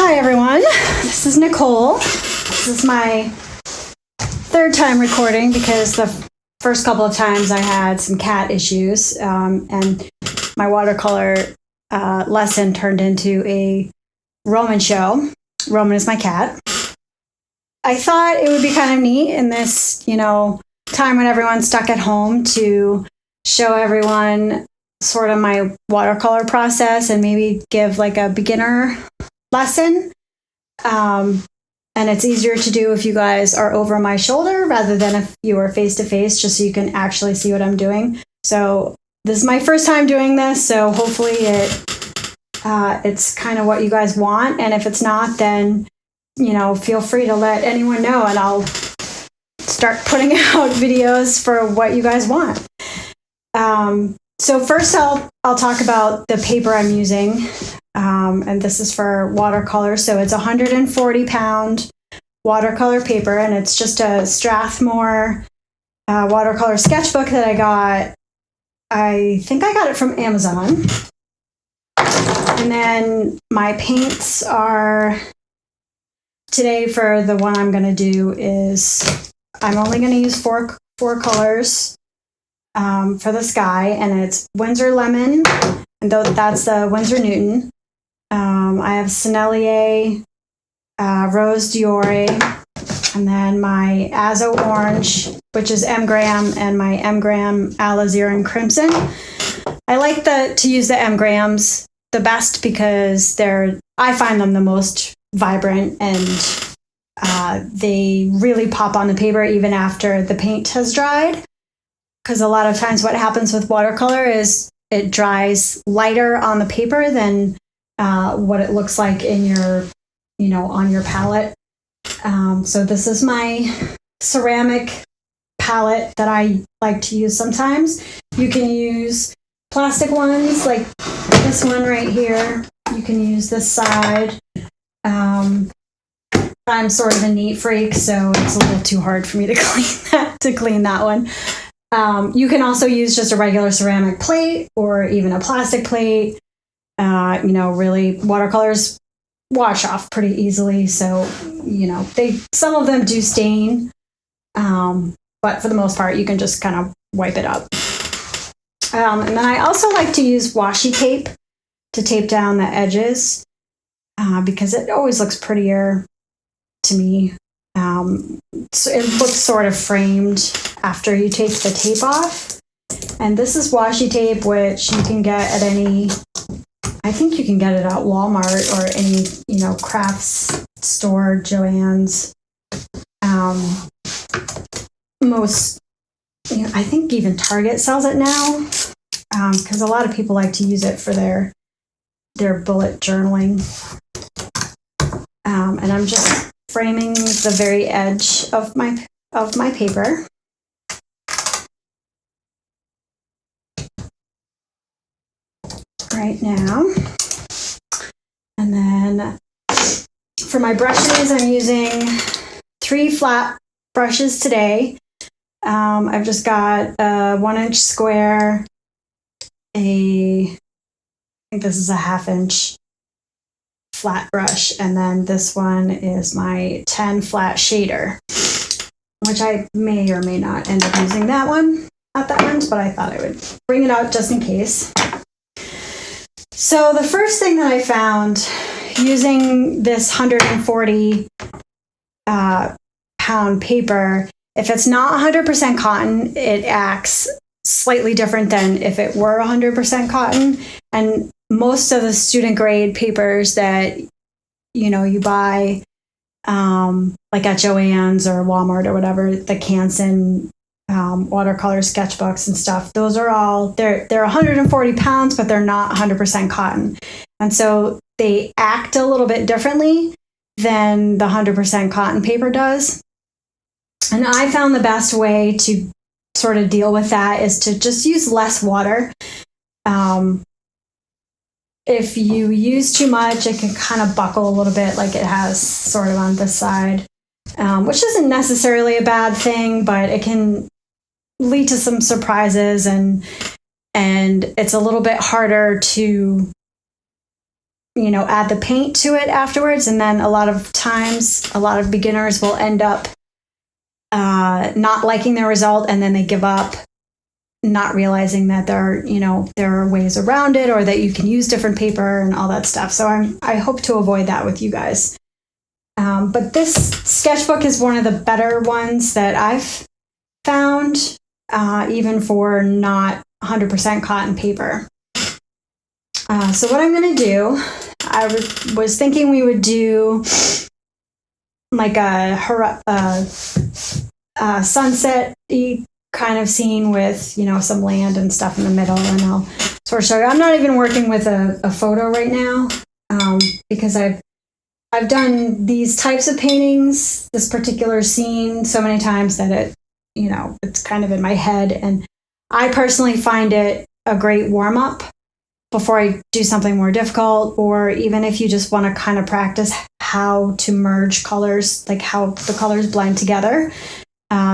Hi everyone, this is Nicole. This is my third time recording because the first couple of times I had some cat issues, and my watercolor lesson turned into a Roman show. Roman is my cat. I thought it would be kind of neat in this, time when everyone's stuck at home to show everyone sort of my watercolor process and maybe give like a beginner lesson. And it's easier to do if you guys are over my shoulder rather than if you are face to face, just so you can actually see what I'm doing. So this is my first time doing this, so hopefully it's kind of what you guys want. And if it's not, then feel free to let anyone know, and I'll start putting out videos for what you guys want. So first I'll talk about the paper I'm using. And this is for watercolor. So it's 140-pound watercolor paper, and it's just a Strathmore watercolor sketchbook that I got. I think I got it from Amazon. And then my paints are, today for the one I'm going to do is, I'm only going to use four colors for the sky, and it's Winsor Lemon, and that's the Winsor Newton. I have Sennelier, Rose Diore, and then my Azo Orange, which is M Graham, and my M Graham Alizarin Crimson. I like to use the M Grahams the best because I find them the most vibrant, and they really pop on the paper even after the paint has dried. Because a lot of times what happens with watercolor is it dries lighter on the paper than what it looks like in your, on your palette. So this is my ceramic palette that I like to use sometimes. You can use plastic ones like this one right here. You can use this side. I'm sort of a neat freak, so it's a little too hard for me to clean that one. You can also use just a regular ceramic plate or even a plastic plate. Really watercolors wash off pretty easily. So, some of them do stain. But for the most part, you can just kind of wipe it up. And then I also like to use washi tape to tape down the edges, because it always looks prettier to me. So it looks sort of framed after you take the tape off. And this is washi tape, which you can get at I think you can get it at Walmart or any, crafts store, Joann's. I think even Target sells it now, because a lot of people like to use it for their bullet journaling. And I'm just framing the very edge of my paper. Right now. And then for my brushes, I'm using 3 flat brushes today. I've just got a 1-inch square, I think this is a 1/2-inch flat brush, and then this one is my 10 flat shader, which I may or may not end up using that one at the end, but I thought I would bring it out just in case. So the first thing that I found using this 140 pound paper, if it's not 100% cotton, it acts slightly different than if it were 100% cotton. And most of the student grade papers that you buy like at Joann's or Walmart or whatever, the Canson watercolor sketchbooks and stuff, those are all they're 140 pounds, but they're not 100% cotton, and so they act a little bit differently than the 100% cotton paper does. And I found the best way to sort of deal with that is to just use less water. If you use too much, it can kind of buckle a little bit, like it has sort of on this side, which isn't necessarily a bad thing, but it can lead to some surprises, and it's a little bit harder to add the paint to it afterwards. And then a lot of times, a lot of beginners will end up not liking their result, and then they give up, not realizing that there are ways around it, or that you can use different paper and all that stuff. So I hope to avoid that with you guys. But this sketchbook is one of the better ones that I've found, even for not 100% cotton paper. So what I'm going to do, I was thinking we would do like a sunset-y kind of scene with, some land and stuff in the middle, and I'll sort of show you. I'm not even working with a photo right now, because I've done these types of paintings, this particular scene, so many times that it's kind of in my head, and I personally find it a great warm-up before I do something more difficult, or even if you just want to kind of practice how to merge colors, like how the colors blend together.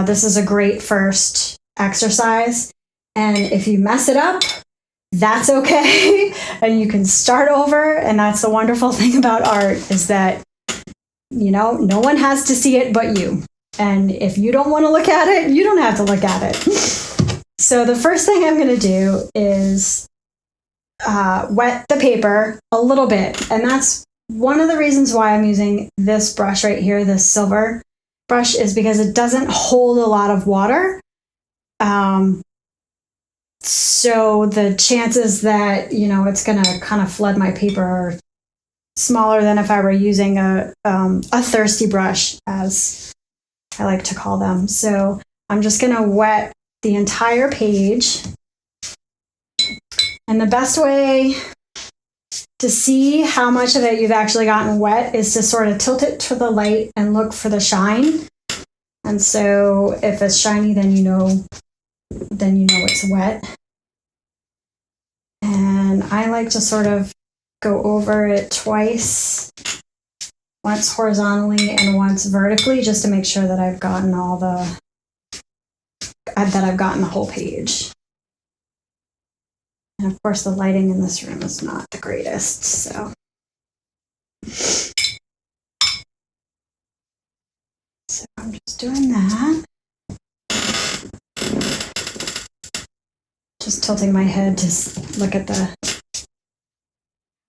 This is a great first exercise. And if you mess it up, that's okay. And you can start over. And that's the wonderful thing about art, is that, no one has to see it but you. And if you don't want to look at it, you don't have to look at it. So the first thing I'm going to do is wet the paper a little bit. And that's one of the reasons why I'm using this brush right here, this silver brush, is because it doesn't hold a lot of water. So the chances that, it's going to kind of flood my paper are smaller than if I were using a thirsty brush, as I like to call them. So I'm just going to wet the entire page. And the best way to see how much of it you've actually gotten wet is to sort of tilt it to the light and look for the shine. And so if it's shiny, then you know it's wet. And I like to sort of go over it twice, once horizontally and once vertically, just to make sure that I've gotten the whole page. And of course, the lighting in this room is not the greatest, so. So I'm just doing that. Just tilting my head to look at how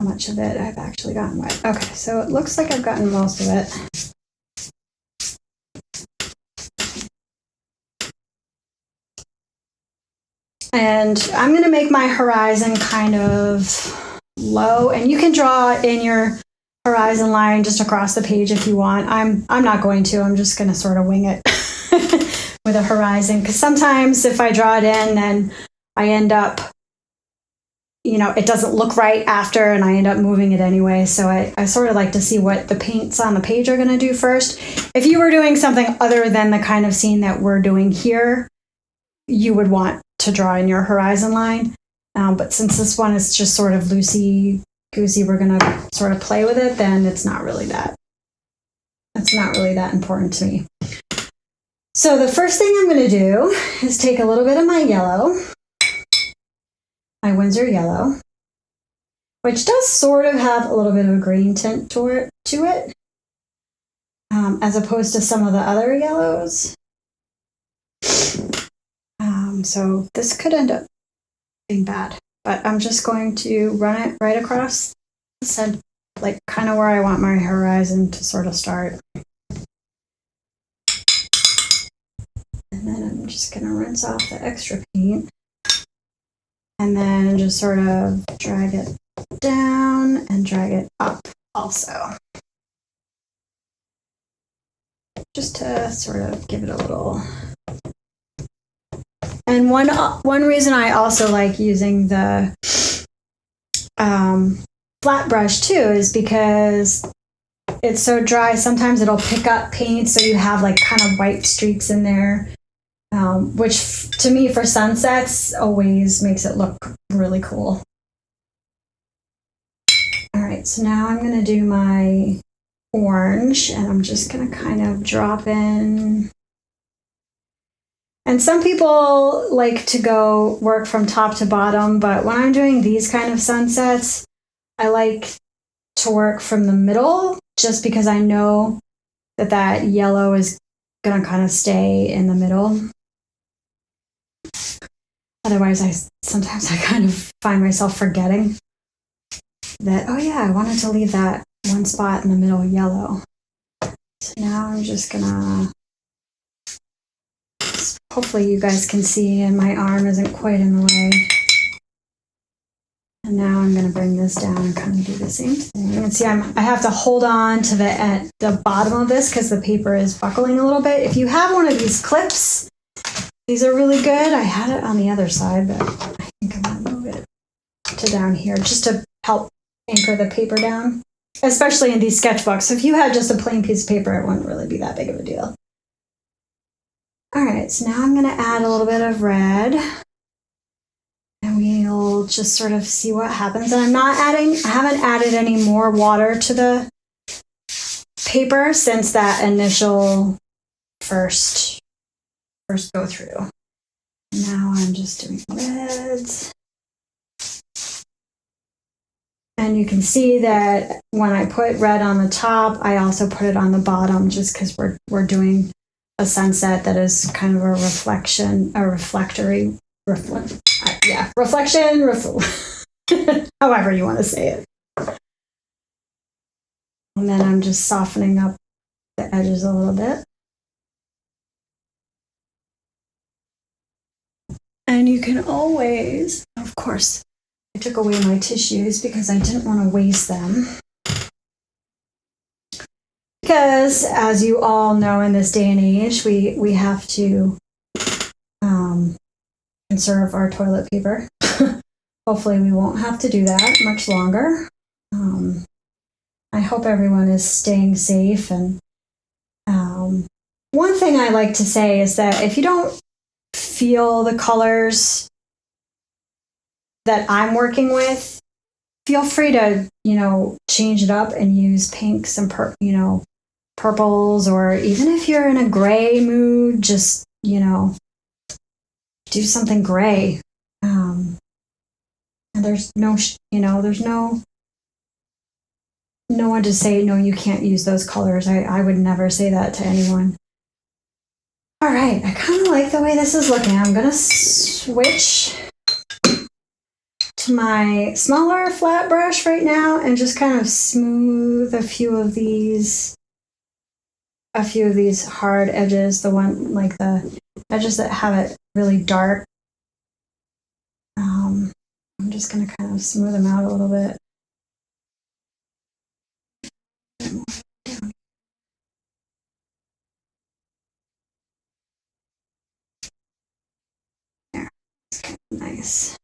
much of it I've actually gotten wet. Okay, so it looks like I've gotten most of it. And I'm going to make my horizon kind of low, and you can draw in your horizon line just across the page if you want. I'm not going to. I'm just going to sort of wing it with a horizon, because sometimes if I draw it in, then I end up, it doesn't look right after, and I end up moving it anyway. So I sort of like to see what the paints on the page are going to do first. If you were doing something other than the kind of scene that we're doing here, you would want to draw in your horizon line. But since this one is just sort of loosey-goosey, we're going to sort of play with it, then it's not really that important to me. So the first thing I'm going to do is take a little bit of my yellow, my Winsor yellow, which does sort of have a little bit of a green tint to it, as opposed to some of the other yellows. So this could end up being bad, but I'm just going to run it right across the center, like kind of where I want my horizon to sort of start. And then I'm just going to rinse off the extra paint, and then just sort of drag it down and drag it up also, just to sort of give it a little. And one reason I also like using the flat brush too is because it's so dry. Sometimes it'll pick up paint, so you have like kind of white streaks in there, which to me for sunsets always makes it look really cool. All right, so now I'm going to do my orange, and I'm just going to kind of drop in. And some people like to go work from top to bottom, but when I'm doing these kind of sunsets, I like to work from the middle just because I know that that yellow is going to kind of stay in the middle. Otherwise, sometimes I kind of find myself forgetting that, oh yeah, I wanted to leave that one spot in the middle yellow. So now I'm just gonna, hopefully you guys can see and my arm isn't quite in the way. And now I'm gonna bring this down and kind of do the same thing. And see, I have to hold on to the bottom of this because the paper is buckling a little bit. If you have one of these clips, these are really good. I had it on the other side, but I think I'm gonna move it to down here just to help anchor the paper down, especially in these sketchbooks. So if you had just a plain piece of paper, it wouldn't really be that big of a deal. All right, so now I'm gonna add a little bit of red and we'll just sort of see what happens. And I haven't added any more water to the paper since that initial first go through. Now I'm just doing reds. And you can see that when I put red on the top, I also put it on the bottom just because we're doing a sunset that is kind of a reflection, reflection, however you want to say it. And then I'm just softening up the edges a little bit. And you can always, of course, I took away my tissues because I didn't want to waste them. Because, as you all know, in this day and age, we have to conserve our toilet paper. Hopefully, we won't have to do that much longer. I hope everyone is staying safe. And one thing I like to say is that if you don't feel the colors that I'm working with, feel free to, change it up and use pinks and, purples, or even if you're in a gray mood, just, do something gray. And there's no one to say, no, you can't use those colors. I would never say that to anyone. All right, I kind of like the way this is looking. I'm going to switch to my smaller flat brush right now and just kind of smooth a few of these hard edges, the edges that have it really dark. I'm just going to kind of smooth them out a little bit. There, that's kind of nice.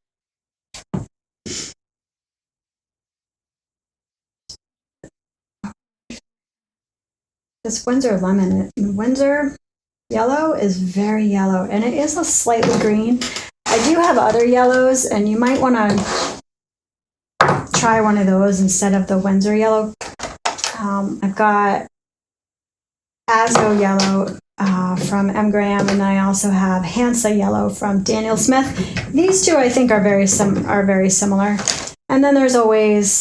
This Windsor lemon, Windsor yellow is very yellow, and it is a slightly green. I do have other yellows, and you might want to try one of those instead of the Windsor yellow. I've got Azo yellow from M. Graham, and then I also have Hansa yellow from Daniel Smith. These two I think are very similar. And then there's always,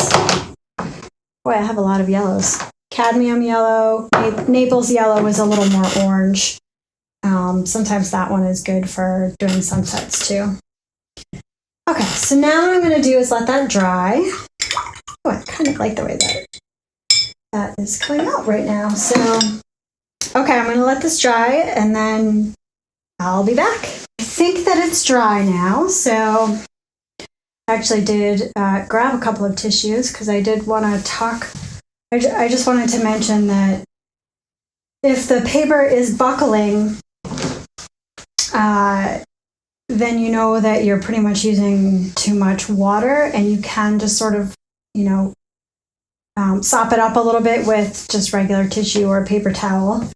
boy, I have a lot of yellows. Cadmium yellow, Naples yellow is a little more orange. Sometimes that one is good for doing sunsets too. Okay, so now what I'm going to do is let that dry. Oh, I kind of like the way that is coming out right now. So, okay, I'm going to let this dry and then I'll be back. I think that it's dry now, so I actually did grab a couple of tissues because I did want to talk. I just wanted to mention that if the paper is buckling, then you know that you're pretty much using too much water, and you can just sort of, sop it up a little bit with just regular tissue or a paper towel,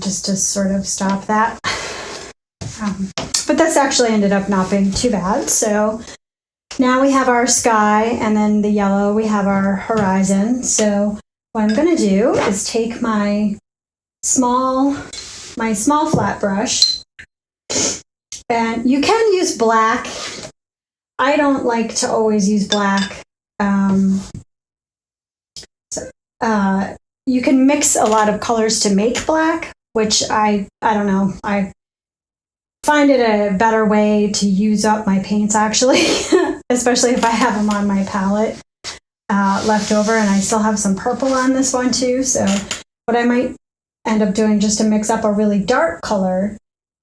just to sort of stop that. But this actually ended up not being too bad. So now we have our sky, and then the yellow, we have our horizon. So what I'm going to do is take my small flat brush, and you can use black. I don't like to always use black you can mix a lot of colors to make black, which I don't know. I find it a better way to use up my paints, actually, especially if I have them on my palette left over, and I still have some purple on this one too. So what I might end up doing, just to mix up a really dark color,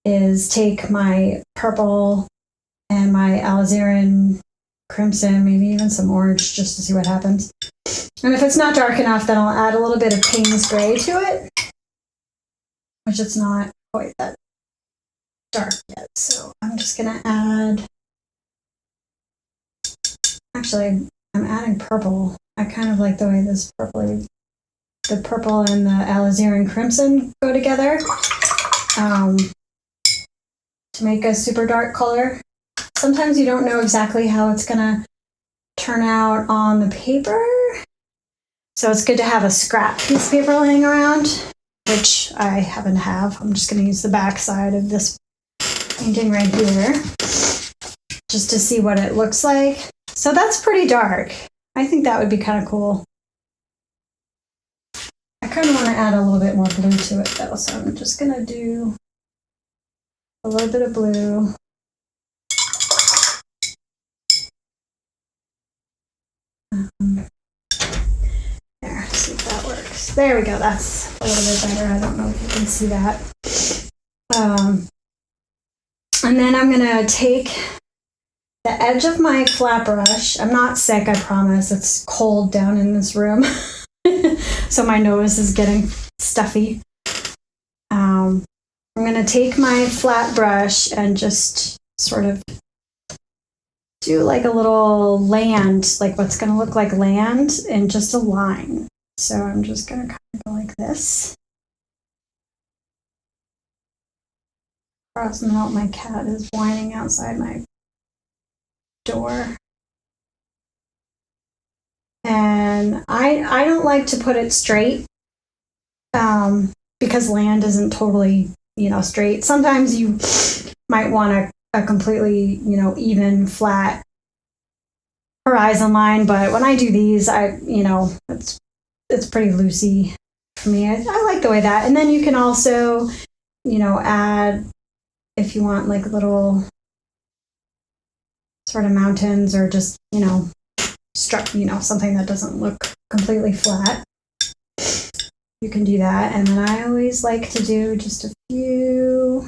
is take my purple and my alizarin crimson, maybe even some orange, just to see what happens. And if it's not dark enough, then I'll add a little bit of Payne's gray to it, which it's not quite that dark yet. So I'm just gonna add, actually I'm adding purple. I kind of like the way this the purple and the alizarin crimson go together to make a super dark color. Sometimes you don't know exactly how it's gonna turn out on the paper, so it's good to have a scrap piece of paper laying around, which I happen to have. I'm just gonna use the back side of this painting right here just to see what it looks like. So that's pretty dark. I think that would be kind of cool. I kind of want to add a little bit more blue to it though, so I'm just gonna do a little bit of blue. There, see if that works. There we go, that's a little bit better. I don't know if you can see that. And then I'm gonna take the edge of my flat brush. I'm not sick, I promise. It's cold down in this room. So my nose is getting stuffy. I'm gonna take my flat brush and just sort of do like a little land, like what's gonna look like land, in just a line. So I'm just gonna kind of go like this. Crossing out, my cat is whining outside my door. And I don't like to put it straight because land isn't totally, straight. Sometimes you might want a completely, even, flat horizon line, but when I do these, it's pretty loosey for me. I like the way that. And then you can also, add, if you want, like little sort of mountains, or just, something that doesn't look completely flat. You can do that. And then I always like to do just a few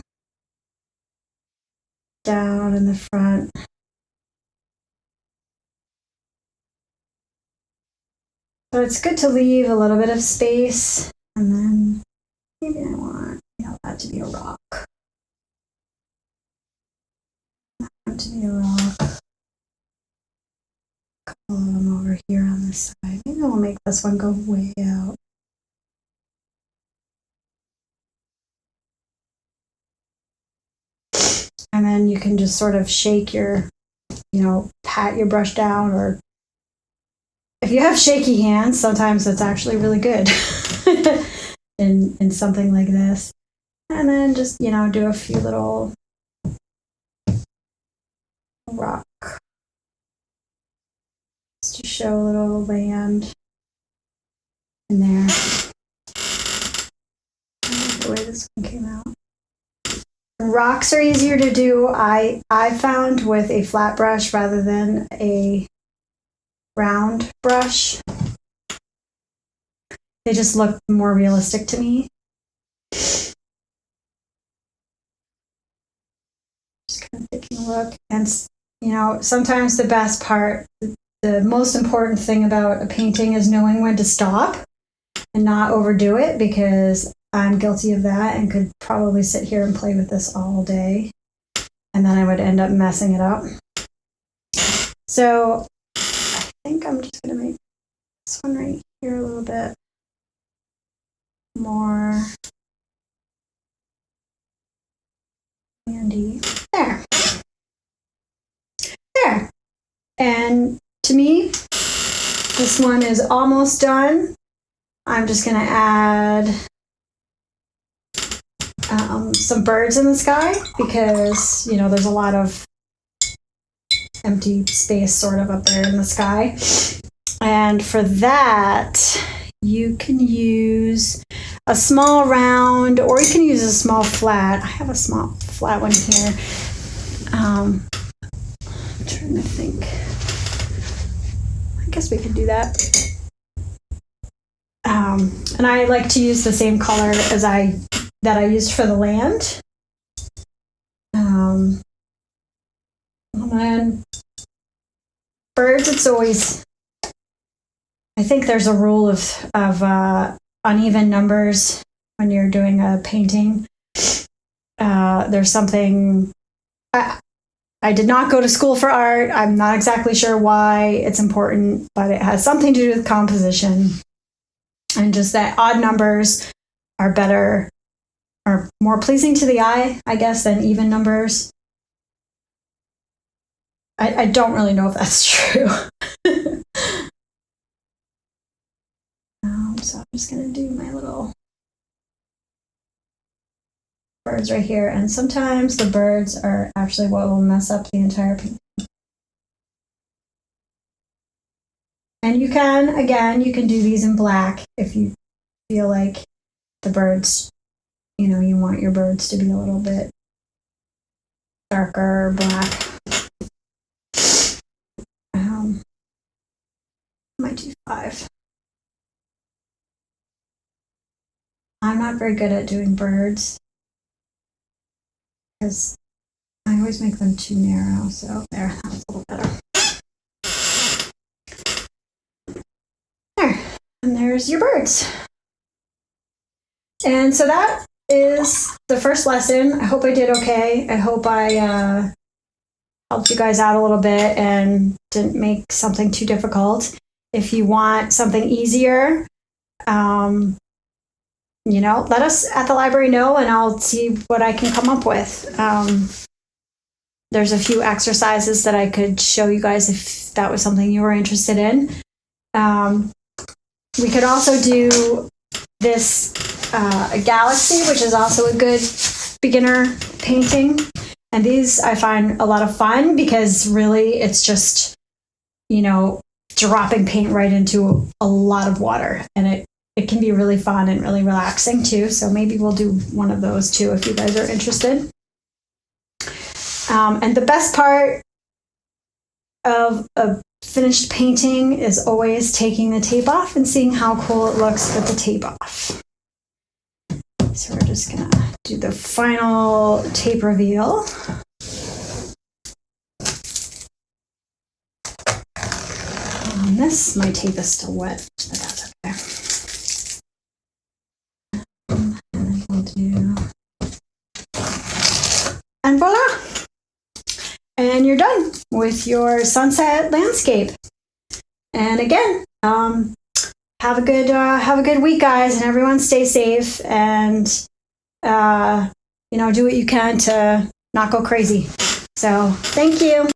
down in the front. So it's good to leave a little bit of space. And then maybe I want, that to be a rock. That to be a rock. A couple of them over here on this side. Maybe we'll make this one go way out. And then you can just sort of shake your, pat your brush down, or if you have shaky hands, sometimes that's actually really good in something like this. And then just, do a few little rock just to show a little land in there. I like the way this one came out. Rocks are easier to do, I found, with a flat brush rather than a round brush. They just look more realistic to me. Just kind of taking a look. And, sometimes the best part, the most important thing about a painting is knowing when to stop and not overdo it, because I'm guilty of that and could probably sit here and play with this all day, and then I would end up messing it up. So I think I'm just going to make this one right here a little bit more handy. There. And to me, this one is almost done. I'm just going to add some birds in the sky, because there's a lot of empty space sort of up there in the sky, and for that you can use a small round or you can use a small flat. I have a small flat one here. I'm trying to think. I guess we could do that. And I like to use the same color as that I used for the land. And then birds, it's always, I think there's a rule of uneven numbers when you're doing a painting. There's something, I did not go to school for art. I'm not exactly sure why it's important, but it has something to do with composition. And just that odd numbers are better, are more pleasing to the eye, I guess, than even numbers. I don't really know if that's true. So I'm just going to do my little birds right here. And sometimes the birds are actually what will mess up the entire painting. And you can, again, you can do these in black if you feel like the birds, you know, you want your birds to be a little bit darker black. Might do 5. I'm not very good at doing birds because I always make them too narrow. So there, that's a little better. There, and there's your birds. And so that is the first lesson. I hope I did okay. I hope I helped you guys out a little bit and didn't make something too difficult. If you want something easier, you know, let us at the library know and I'll see what I can come up with. There's a few exercises that I could show you guys if that was something you were interested in. We could also do this a galaxy, which is also a good beginner painting. And these I find a lot of fun because really it's just, you know, dropping paint right into a lot of water. And it can be really fun and really relaxing too. So maybe we'll do one of those too if you guys are interested. And the best part of a finished painting is always taking the tape off and seeing how cool it looks with the tape off. So we're just gonna do the final tape reveal. On this, my tape is still wet, but that's okay. And then we'll do, and voila! And you're done with your sunset landscape. And again, have a good week, guys, and everyone stay safe and you know, do what you can to not go crazy. So thank you.